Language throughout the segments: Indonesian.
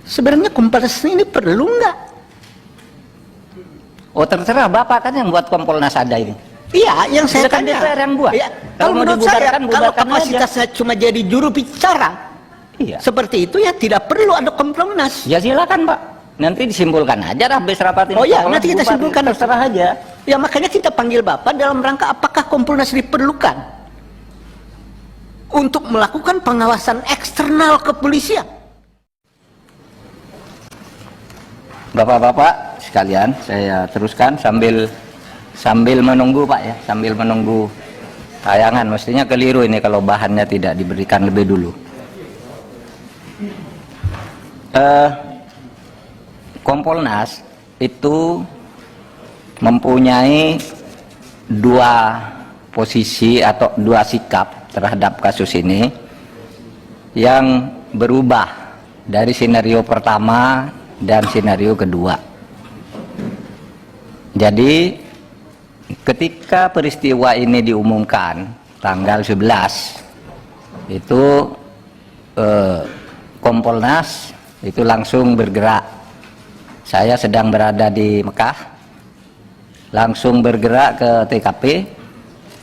Sebenarnya Kompolnas ini perlu nggak? Oh terserah Bapak kan yang buat Kompolnas ada ini. Iya, yang saya Kan tanya. DPR yang buat. Iya. Kalau mau Menurut saya, dibubarkan, kalau bubarkan kapasitasnya cuma jadi juru bicara, Iya. seperti itu ya tidak perlu ada Kompolnas. Ya silakan Pak. Nanti disimpulkan aja habis rapat ini. Oh iya, Kompolnas nanti kita bubar, simpulkan. terserah aja. Ya makanya kita panggil Bapak dalam rangka apakah Kompolnas diperlukan untuk melakukan pengawasan eksternal kepolisian. Bapak-bapak sekalian, saya teruskan sambil menunggu Pak ya, sambil menunggu tayangan. Mestinya keliru ini kalau bahannya tidak diberikan lebih dulu. Kompolnas itu mempunyai dua posisi atau dua sikap terhadap kasus ini yang berubah dari skenario pertama dan skenario kedua. Jadi ketika peristiwa ini diumumkan tanggal 11 itu Kompolnas itu langsung bergerak. Saya sedang berada di Mekah, langsung bergerak ke TKP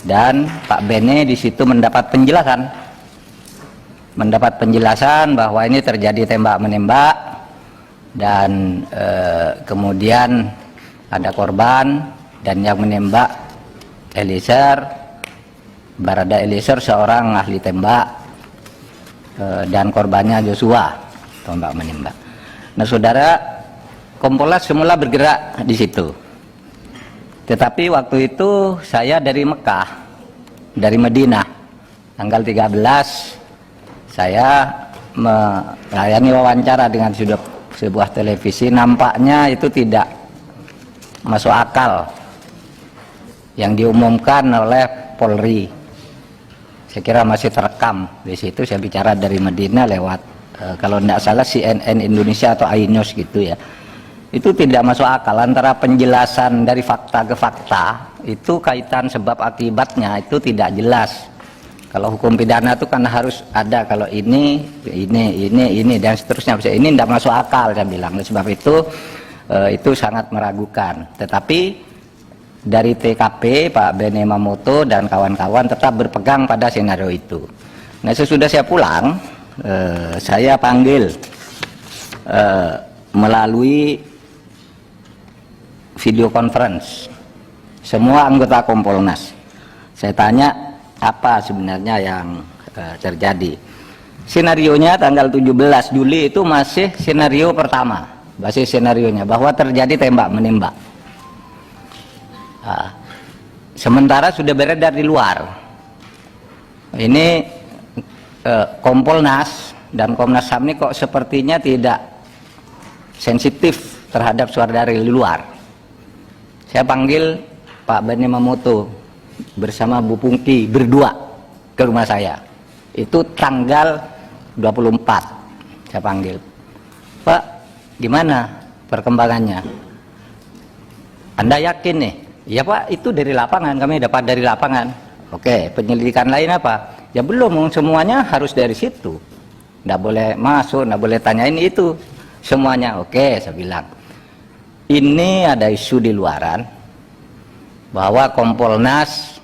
dan Pak Bene di situ mendapat penjelasan bahwa ini terjadi tembak-menembak dan kemudian ada korban dan yang menembak Barada Eliezer seorang ahli tembak dan korbannya Joshua tembak menembak. Nah saudara, Kompolnas semula bergerak di situ. Tetapi waktu itu saya dari Mekah, dari Madinah, tanggal 13 saya melayani wawancara dengan sebuah televisi. Nampaknya itu tidak masuk akal yang diumumkan oleh Polri. Saya kira masih terekam di situ. Saya bicara dari Madinah lewat kalau tidak salah CNN Indonesia atau iNews gitu ya. Itu tidak masuk akal antara penjelasan dari fakta ke fakta, itu kaitan sebab akibatnya itu tidak jelas. Kalau hukum pidana itu kan harus ada, kalau ini dan seterusnya. Ini tidak masuk akal saya bilang. Sebab itu sangat meragukan. Tetapi dari TKP Pak Bene Mamoto dan kawan-kawan tetap berpegang pada skenario itu. Nah sesudah saya pulang, saya panggil melalui video conference semua anggota Kompolnas. Saya tanya apa sebenarnya yang terjadi. Skenarionya tanggal 17 Juli itu masih skenario pertama, basis skenarionya bahwa terjadi tembak-menembak. Sementara sudah beredar di luar. Ini Kompolnas dan Komnas HAM ini kok sepertinya tidak sensitif terhadap suara dari luar. Saya panggil Pak Bene Mamoto bersama Bu Pungki berdua ke rumah saya. Itu tanggal 24 saya panggil. Pak, gimana perkembangannya? Anda yakin nih? Ya Pak, itu dari lapangan, kami dapat dari lapangan. Oke, penyelidikan lain apa? Ya belum, semuanya harus dari situ. Nggak boleh masuk, nggak boleh tanyain itu semuanya. Oke, saya bilang. Ini ada isu di luaran bahwa Kompolnas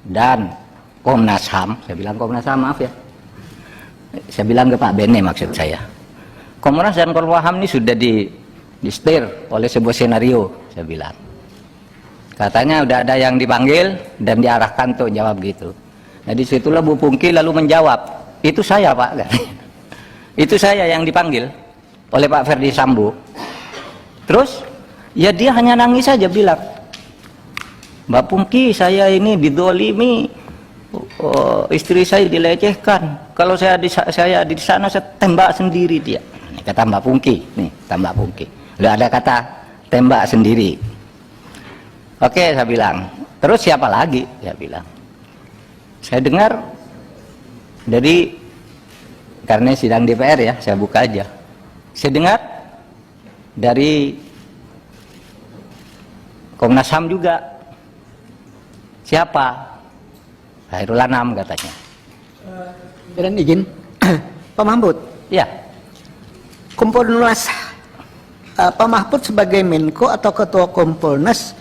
dan Komnas HAM, saya bilang Komnas HAM, maaf ya. Saya bilang ke Pak Bene maksud saya. Kompolnas dan Komnas HAM ini sudah di-steer oleh sebuah skenario, saya bilang. Katanya udah ada yang dipanggil dan diarahkan untuk jawab gitu. Nah disitulah Bu Pungki lalu menjawab, itu saya Pak. Itu saya yang dipanggil oleh Pak Ferdi Sambo. Terus ya dia hanya nangis saja bilang, Mbak Pungki, saya ini didolimi, istri saya dilecehkan. Kalau saya di sana saya tembak sendiri dia. Ini kata Mbak Pungki, nih kata Mbak Pungki. Udah ada kata tembak sendiri. Oke, saya bilang. Terus siapa lagi? Saya bilang. Saya dengar dari, karena sidang DPR ya, saya buka aja. Saya dengar dari Komnas HAM juga. Siapa? Khairul Anam katanya. Dan izin Pak Mahfud. Ya. Kompolnas, Pak Mahfud sebagai Menko atau Ketua Kompolnas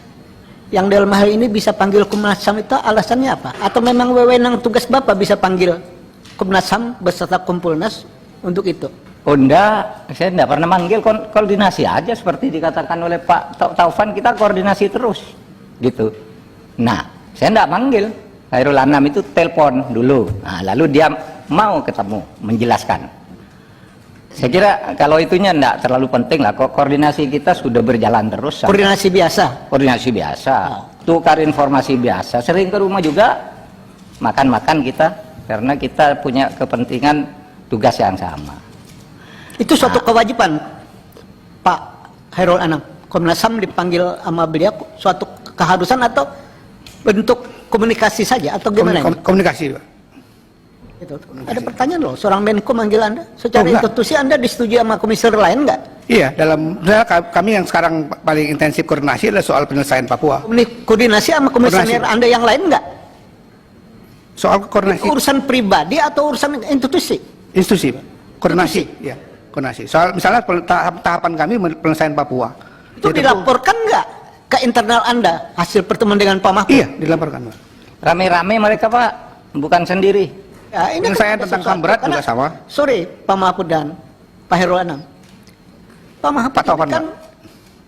yang dalam hal ini bisa panggil Komnas HAM itu alasannya apa? Atau memang wewenang tugas Bapak bisa panggil Komnas HAM beserta Kompolnas untuk itu? Oh enggak, saya enggak pernah manggil, koordinasi aja seperti dikatakan oleh Pak Taufan, kita koordinasi terus gitu. Nah, saya enggak manggil, Khairul Anam itu telepon dulu, nah, lalu dia mau ketemu, menjelaskan. Saya kira kalau itunya enggak terlalu penting lah, koordinasi kita sudah berjalan terus. Koordinasi biasa? Koordinasi biasa, tukar informasi biasa, sering ke rumah juga, makan-makan kita, karena kita punya kepentingan tugas yang sama. Itu suatu kewajiban Pak Khairul Anam, Komnas HAM dipanggil sama beliau, suatu keharusan atau bentuk komunikasi saja atau gimana? Komunikasi, Pak. Itu. Ada pertanyaan loh, seorang Menko manggil Anda secara institusi, Anda disetujui sama komisioner lain enggak? Iya, kami yang sekarang paling intensif koordinasi adalah soal penyelesaian Papua. Koordinasi sama komisioner Anda yang lain enggak? Soal koordinasi. Itu urusan pribadi atau urusan institusi? Institusi, Pak. Koordinasi, ya, koordinasi. Soal misalnya tahapan kami penyelesaian Papua. Itu dilaporkan enggak ke internal Anda hasil pertemuan dengan Pak Mahfud? Iya, dilaporkan, Pak. Rame-rame mereka, Pak, bukan sendiri. Ya, ini saya kan tentang HAM berat juga sama. Sorry, Pak Mahfud dan Pak Khairul Anam. Pak Mahfud kan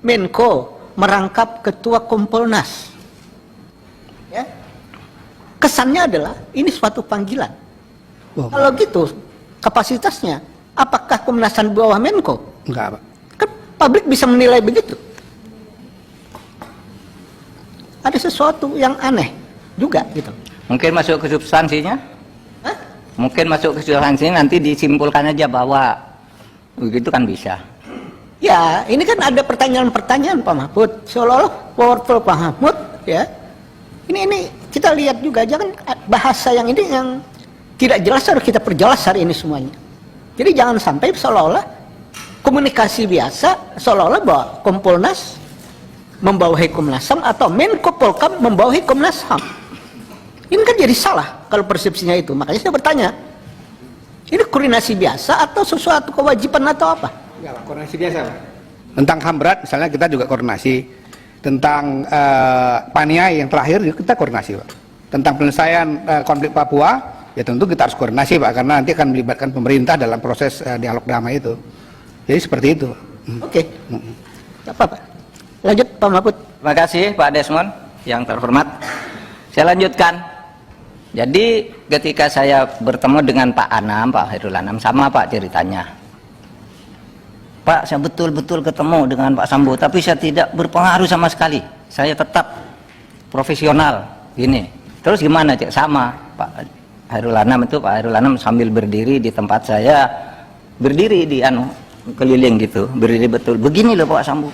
Menko merangkap Ketua Kompolnas. Ya. Kesannya adalah ini suatu panggilan. Kalau gitu, kapasitasnya, apakah Komnas HAM di bawah Menko? Enggak, Pak. Kan publik bisa menilai begitu. Ada sesuatu yang aneh juga gitu. Mungkin masuk ke substansinya? Hah? Mungkin masuk ke substansinya nanti disimpulkan aja bahwa begitu kan bisa. Ya, ini kan ada pertanyaan-pertanyaan Pak Mahfud, seolah-olah powerful Pak Mahfud, ya. Ini kita lihat juga, jangan bahasa yang ini yang tidak jelas harus kita perjelas hari ini semuanya. Jadi jangan sampai seolah-olah komunikasi biasa, seolah-olah bahwa Kompolnas membawahi Komnas HAM atau Menko Polkam membawahi Komnas HAM. Ini kan jadi salah kalau persepsinya itu. Makanya saya bertanya, ini koordinasi biasa atau sesuatu kewajiban atau apa? Enggak, Pak. Koordinasi biasa, Pak. Tentang HAM berat, misalnya kita juga koordinasi. Tentang Paniai yang terakhir, kita koordinasi, Pak. Tentang penyelesaian konflik Papua, ya tentu kita harus koordinasi, Pak, karena nanti akan melibatkan pemerintah dalam proses dialog damai itu. Jadi seperti itu. Oke. Tidak apa-apa. Lanjut, Pak Mahfud. Terima kasih Pak Desmond yang terhormat. Saya lanjutkan. Jadi ketika saya bertemu dengan Pak Anam, Pak Khairul Anam, sama Pak ceritanya. Pak, saya betul-betul ketemu dengan Pak Sambo, tapi saya tidak berpengaruh sama sekali. Saya tetap profesional, gini. Terus gimana, Cek? Sama Pak Khairul Anam itu, Pak Khairul Anam sambil berdiri di tempat saya, berdiri di keliling gitu, berdiri betul. Begini loh Pak Sambo.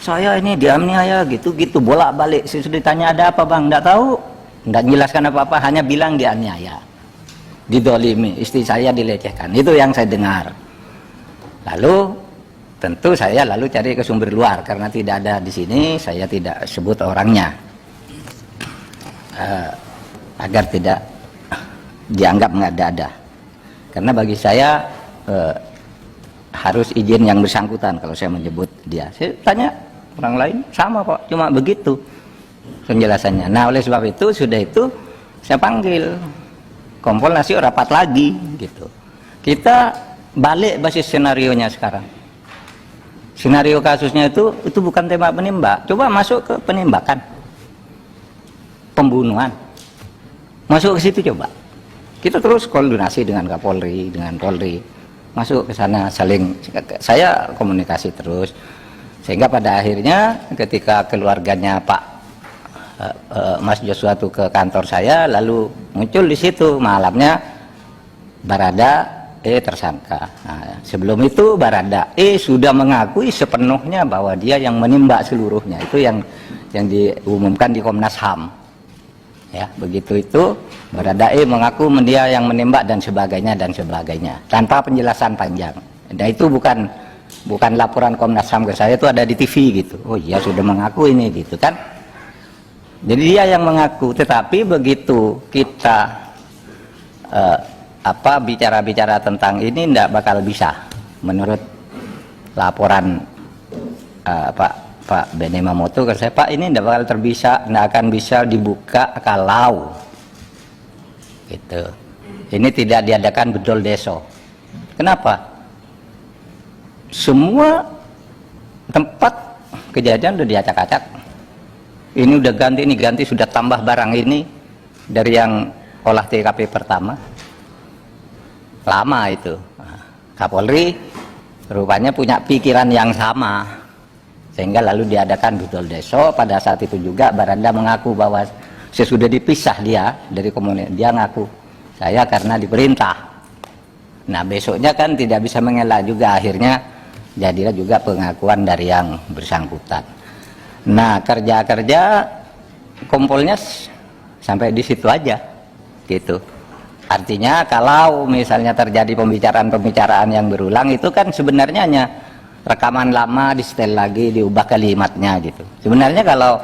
Saya ini dianiaya gitu-gitu, bolak-balik. Saya sudah ditanya ada apa Bang, enggak tahu. Enggak menjelaskan apa-apa, hanya bilang dianiaya, didolimi, istri saya dilecehkan. Itu yang saya dengar. Lalu tentu saya lalu cari ke sumber luar, karena tidak ada di sini, saya tidak sebut orangnya, agar tidak dianggap mengada-ada. Karena bagi saya harus izin yang bersangkutan kalau saya menyebut dia. Saya tanya orang lain sama Pak, cuma begitu penjelasannya. Nah oleh sebab itu sudah itu saya panggil Kompolnas rapat lagi gitu. Kita balik basis senarionya sekarang. Senario kasusnya itu bukan tembak menembak. Coba masuk ke penembakan, pembunuhan, masuk ke situ coba. Kita terus koordinasi dengan Kapolri, dengan Polri, masuk ke sana, saling, saya komunikasi terus, sehingga pada akhirnya ketika keluarganya Pak Mas Joshua itu ke kantor saya, lalu muncul di situ malamnya Barada tersangka. Nah, sebelum itu Barada sudah mengakui sepenuhnya bahwa dia yang menembak seluruhnya. Itu yang diumumkan di Komnas HAM. Ya, begitu itu Barada mengaku dia yang menembak dan sebagainya tanpa penjelasan panjang. Dan itu bukan laporan Komnas HAM ke saya, itu ada di TV gitu. Oh iya sudah mengaku ini gitu kan. Jadi dia yang mengaku, tetapi begitu kita bicara-bicara tentang ini tidak bakal bisa menurut laporan Pak Benny Mamoto ke saya, Pak, ini tidak akan bisa dibuka kalau gitu. Ini tidak diadakan bedol deso. Kenapa? Semua tempat kejadian udah diacak-acak. Ini udah ganti, ini ganti, sudah tambah barang ini dari yang olah TKP pertama. Lama itu. Kapolri rupanya punya pikiran yang sama. Sehingga lalu diadakan bedol deso. Pada saat itu juga Barada mengaku bahwa sesudah dipisah dia dari komunitas, dia ngaku saya karena diperintah. Nah besoknya kan tidak bisa mengelak juga, akhirnya jadilah juga pengakuan dari yang bersangkutan. Nah kerja kompolnya sampai di situ aja gitu. Artinya kalau misalnya terjadi pembicaraan yang berulang, itu kan sebenarnya hanya rekaman lama di setel lagi, diubah kalimatnya gitu. Sebenarnya kalau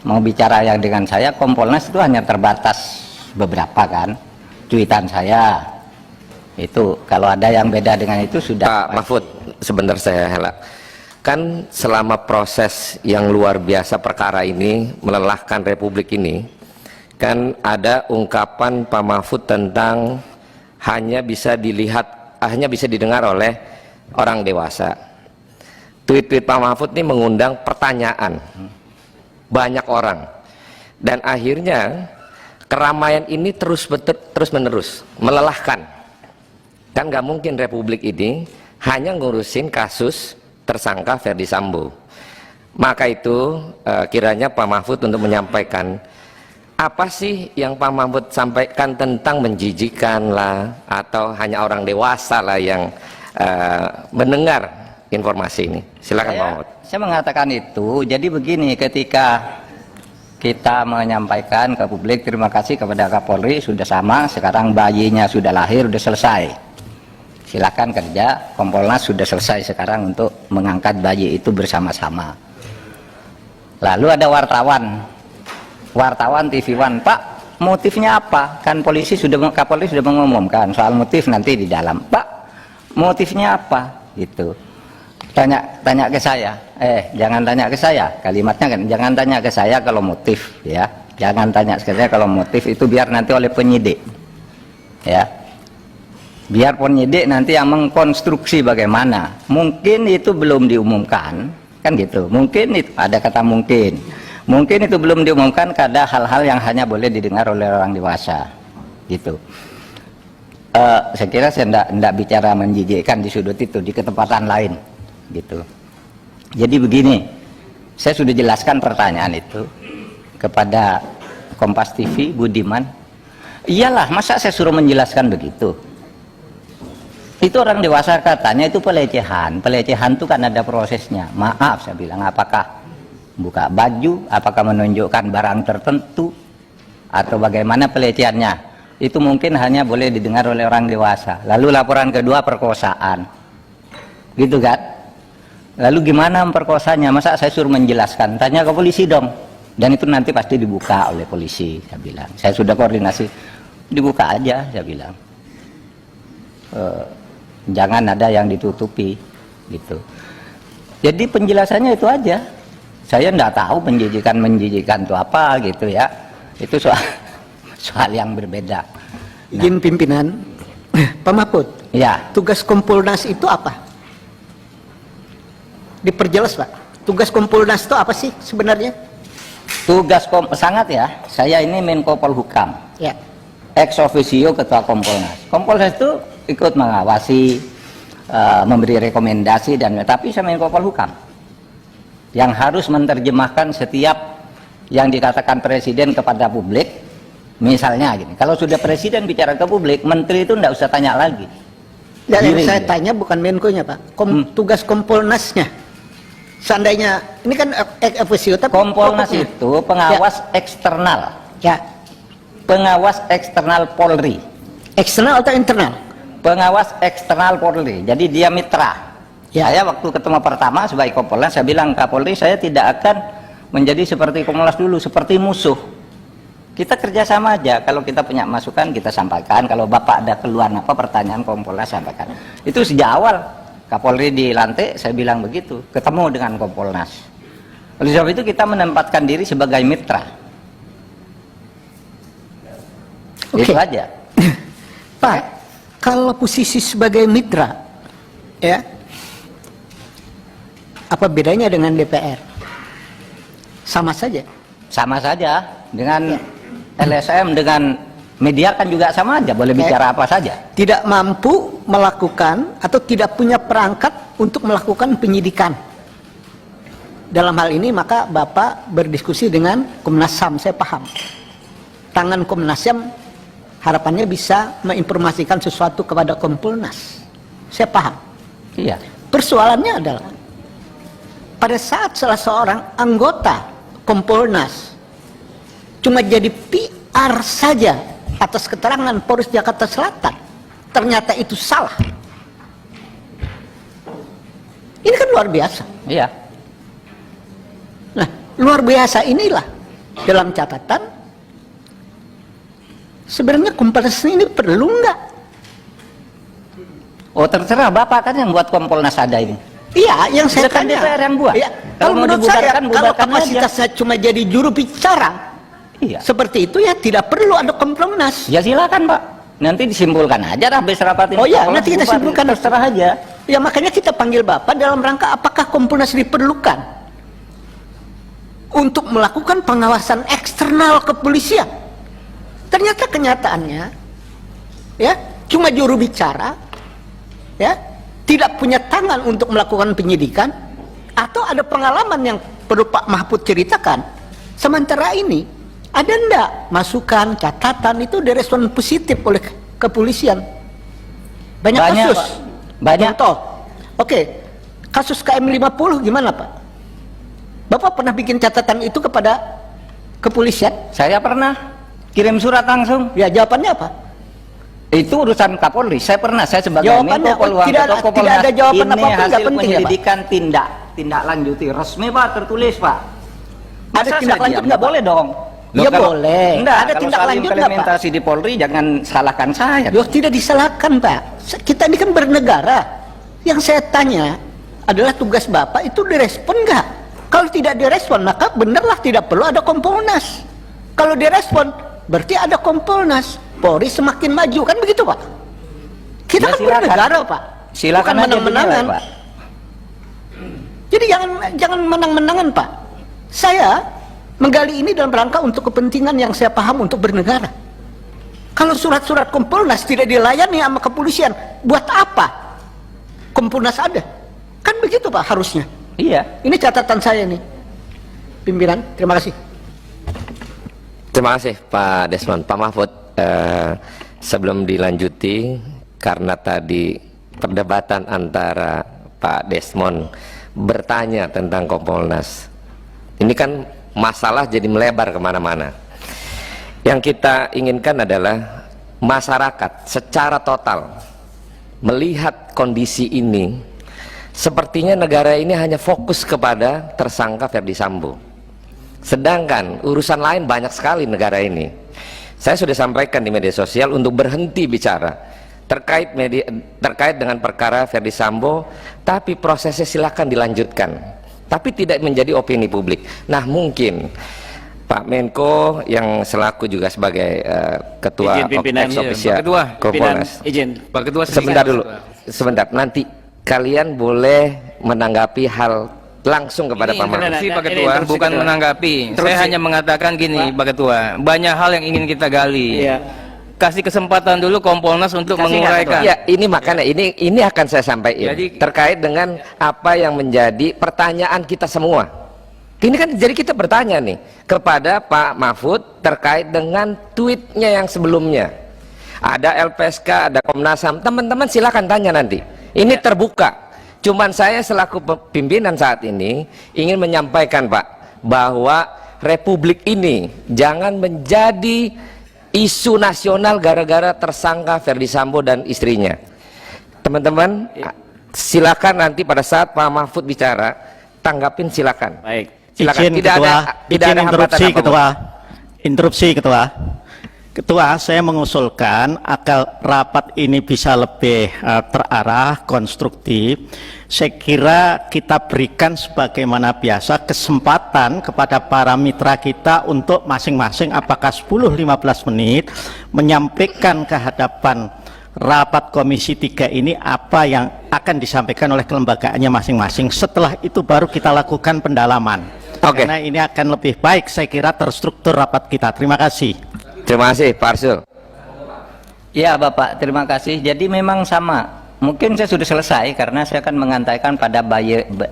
mau bicara yang dengan saya, Kompolnas itu hanya terbatas beberapa kan, cuitan saya itu. Kalau ada yang beda dengan itu sudah. Pak Mahfud, sebentar saya hela. Kan selama proses yang luar biasa perkara ini melelahkan Republik ini, kan ada ungkapan Pak Mahfud tentang hanya bisa didengar oleh orang dewasa. Tweet-tweet Pak Mahfud ini mengundang pertanyaan banyak orang, dan akhirnya keramaian ini terus menerus melelahkan. Kan nggak mungkin Republik ini hanya ngurusin kasus tersangka Ferdi Sambo. Maka itu kiranya Pak Mahfud untuk menyampaikan apa sih yang Pak Mahfud sampaikan tentang menjijikan lah, atau hanya orang dewasa lah yang mendengar informasi ini. Silakan Pak Mahfud. Saya mengatakan itu, jadi begini, ketika kita menyampaikan ke publik terima kasih kepada Kapolri, sudah sama, sekarang bayinya sudah lahir, sudah selesai, silakan kerja, Kompolnas sudah selesai sekarang untuk mengangkat bayi itu bersama-sama. Lalu ada wartawan TV One, Pak, motifnya apa? Kan Kapolri sudah mengumumkan soal motif nanti di dalam. Pak, motifnya apa? Gitu. Tanya ke saya. Jangan tanya ke saya. Kalimatnya kan, jangan tanya ke saya kalau motif, ya. Jangan tanya ke saya kalau motif, itu biar nanti oleh penyidik. Ya. Biar penyidik nanti yang mengkonstruksi bagaimana. Mungkin itu belum diumumkan, kan gitu. Mungkin itu ada kata mungkin. Mungkin itu belum diumumkan, ada hal-hal yang hanya boleh didengar oleh orang dewasa, gitu. Saya kira saya tidak bicara menjijikkan di sudut itu, di ketempatan lain, gitu. Jadi begini, saya sudah jelaskan pertanyaan itu kepada Kompas TV, Budiman. Iyalah, masa saya suruh menjelaskan begitu? Itu orang dewasa katanya itu pelecehan. Pelecehan itu kan ada prosesnya. Maaf, saya bilang, apakah buka baju, apakah menunjukkan barang tertentu, atau bagaimana pelecehannya, itu mungkin hanya boleh didengar oleh orang dewasa. Lalu laporan kedua, perkosaan, gitu kan? Lalu gimana memperkosanya? Masa saya suruh menjelaskan? Tanya ke polisi dong. Dan itu nanti pasti dibuka oleh polisi, saya bilang. Saya sudah koordinasi, dibuka aja, saya bilang. Jangan ada yang ditutupi, gitu. Jadi penjelasannya itu aja. Saya tidak tahu menjijikan itu apa, gitu ya. Itu soal yang berbeda. Izin pimpinan, Pak Mahfud. Ya. Tugas Kompolnas itu apa? Diperjelas, Pak. Tugas Kompolnas itu apa sih sebenarnya? Tugas sangat ya. Saya ini Menko Polhukam. Ya. Ex officio Ketua Kompolnas. Kompolnas itu ikut mengawasi, memberi rekomendasi, tapi saya Menko Polhukam yang harus menerjemahkan setiap yang dikatakan presiden kepada publik. Misalnya gini, kalau sudah presiden bicara ke publik, menteri itu tidak usah tanya lagi. Dan yang saya tanya bukan Menko-nya, Pak. Tugas Kompolnasnya. Seandainya ini kan officio, tapi Kompolnas itu pengawas eksternal. Ya. Pengawas eksternal Polri. Eksternal atau internal? Pengawas eksternal Polri. Jadi dia mitra. Ya. Saya waktu ketemu pertama sebagai Kompolnas, saya bilang, Kapolri, saya tidak akan menjadi seperti Kompolnas dulu, seperti musuh. Kita kerjasama aja. Kalau kita punya masukan, kita sampaikan. Kalau Bapak ada keluhan apa, pertanyaan Kompolnas, sampaikan. Itu sejak awal Kapolri dilantik, saya bilang begitu, ketemu dengan Kompolnas. Oleh sebab itu kita menempatkan diri sebagai mitra. Oke. Itu aja. Pak, kalau posisi sebagai mitra, ya, apa bedanya dengan DPR? Sama saja. Sama saja dengan LSM, dengan media kan juga sama aja, boleh bicara apa saja. Tidak mampu melakukan atau tidak punya perangkat untuk melakukan penyidikan. Dalam hal ini maka Bapak berdiskusi dengan Komnas HAM, saya paham. Tangan Komnas HAM harapannya bisa menginformasikan sesuatu kepada Kompolnas. Saya paham. Iya. Persoalannya adalah pada saat salah seorang anggota Kompolnas cuma jadi PR saja atas keterangan Polres Jakarta Selatan, ternyata itu salah. Ini kan luar biasa. Iya. Nah, luar biasa inilah dalam catatan sebenarnya Kompolnas ini perlu nggak? Oh, terserah Bapak kan yang buat Kompolnas ada ini. Iya, yang saya Bukan tanya. DPR yang buat. Iya. Kalau Kalau mau menurut saya, dibubarkan, kalau bubarkan kapasitasnya cuma jadi juru bicara, Iya. seperti itu ya tidak perlu ada Kompolnas. Ya silakan Pak. Nanti disimpulkan aja habis rapat ini. Oh iya, Kompolnas nanti kita bubar, simpulkan. terserah aja. Ya makanya kita panggil Bapak dalam rangka apakah Kompolnas diperlukan untuk melakukan pengawasan eksternal kepolisian. Ternyata kenyataannya ya cuma juru bicara, ya tidak punya tangan untuk melakukan penyidikan, atau ada pengalaman yang perlu Pak Mahfud ceritakan. Sementara ini ada ndak masukan, catatan itu direspon positif oleh kepolisian? Banyak kasus. Pak. Banyak. Contoh. Oke, kasus KM50 gimana Pak? Bapak pernah bikin catatan itu kepada kepolisian? Saya pernah kirim surat langsung. Ya jawabannya apa? Itu urusan Kapolri. Saya pernah, saya sebagai Jawabannya, Menko Peluang tidak Ketua ada Kompolnas. jawaban Ini apapun, nggak hasil penting ya, Pak? penyelidikan tindak lanjuti resmi Pak, tertulis Pak. Ada Masa tindak saya lanjut diam? nggak, Pak? boleh dong. Ya boleh. Enggak, Ada kalau tindak soal lanjut nggak, Pak? implementasi di Polri jangan salahkan saya. Loh, tidak disalahkan Pak. Kita ini kan bernegara. Yang saya tanya adalah tugas Bapak itu direspon nggak? Kalau tidak direspon maka benarlah tidak perlu ada Kompolnas. Kalau direspon berarti ada Kompolnas. Polri semakin maju, kan begitu Pak? Kita Ya, kan silakan. bernegara Pak. Silakan Bukan aja menang-menangan. dinilai, Pak. Jadi jangan menang-menangan Pak. Saya menggali ini dalam rangka untuk kepentingan yang saya paham untuk bernegara. Kalau surat-surat Kompolnas tidak dilayani sama kepolisian, buat apa Kompolnas ada? Kan begitu Pak harusnya. Iya. Ini catatan saya nih. Pimpinan, terima kasih. Terima kasih Pak Desmond. Pak Mahfud, sebelum dilanjuti, karena tadi perdebatan antara Pak Desmond bertanya tentang Kompolnas, ini kan masalah jadi melebar kemana-mana. Yang kita inginkan adalah masyarakat secara total melihat kondisi ini. Sepertinya negara ini hanya fokus kepada tersangka Ferdi Sambo, sedangkan urusan lain banyak sekali negara ini. Saya sudah sampaikan di media sosial untuk berhenti bicara terkait dengan perkara Ferdi Sambo, tapi prosesnya silakan dilanjutkan, tapi tidak menjadi opini publik. Nah, mungkin Pak Menko yang selaku juga sebagai ketua ex officio Kompolnas. Pak Ketua, Sebentar dulu, sebentar. Nanti kalian boleh menanggapi hal langsung kepada Pak Mahfud. Pak Ketua, bukan menanggapi. Saya hanya mengatakan gini, Pak Ketua. Banyak hal yang ingin kita gali. Kasih kesempatan dulu Kompolnas untuk menguraikan. Ya, ini makanya ini akan saya sampaikan. Jadi, terkait dengan apa yang menjadi pertanyaan kita semua. Ini kan jadi kita bertanya nih kepada Pak Mahfud terkait dengan tweetnya yang sebelumnya. Ada LPSK, ada Komnas HAM. Teman-teman silakan tanya nanti. Ini terbuka. Cuman saya selaku pimpinan saat ini ingin menyampaikan Pak, bahwa Republik ini jangan menjadi isu nasional gara-gara tersangka Ferdi Sambo dan istrinya. Teman-teman silakan nanti pada saat Pak Mahfud bicara, tanggapin silakan. Baik. Silakan. Izin Tidak Ketua, ada izin hambatan interupsi apapun. Ketua. Interupsi Ketua. Ketua, saya mengusulkan agar rapat ini bisa lebih terarah, konstruktif. Saya kira kita berikan sebagaimana biasa kesempatan kepada para mitra kita untuk masing-masing apakah 10-15 menit menyampaikan ke hadapan rapat Komisi 3 ini apa yang akan disampaikan oleh kelembagaannya masing-masing. Setelah itu baru kita lakukan pendalaman. Karena ini akan lebih baik saya kira terstruktur rapat kita. Terima kasih. Terima kasih, Pak Arsul. Ya Bapak, terima kasih. Jadi memang sama. Mungkin saya sudah selesai karena saya akan mengantarkan pada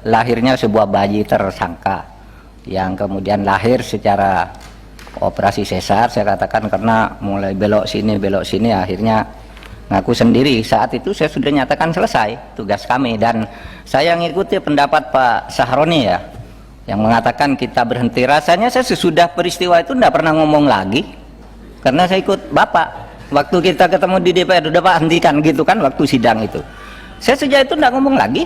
lahirnya sebuah bayi tersangka yang kemudian lahir secara operasi sesar. Saya katakan karena mulai belok sini akhirnya ngaku sendiri. Saat itu saya sudah nyatakan selesai tugas kami, dan saya mengikuti pendapat Pak Sahroni ya, yang mengatakan kita berhenti. Rasanya saya sesudah peristiwa itu tidak pernah ngomong lagi, karena saya ikut Bapak. Waktu kita ketemu di DPR, udah Pak hentikan gitu kan waktu sidang itu. Saya sejak itu tidak ngomong lagi.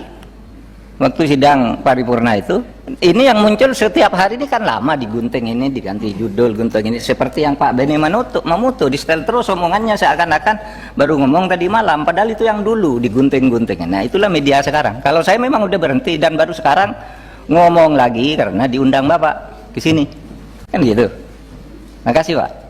Waktu sidang paripurna itu, ini yang muncul setiap hari ini kan lama digunting ini, diganti judul, gunting ini. Seperti yang Pak Benny Mamuto, di setel terus omongannya seakan-akan baru ngomong tadi malam, padahal itu yang dulu digunting-gunting. Nah itulah media sekarang. Kalau saya memang udah berhenti dan baru sekarang ngomong lagi karena diundang Bapak ke sini. Kan gitu. Makasih Pak.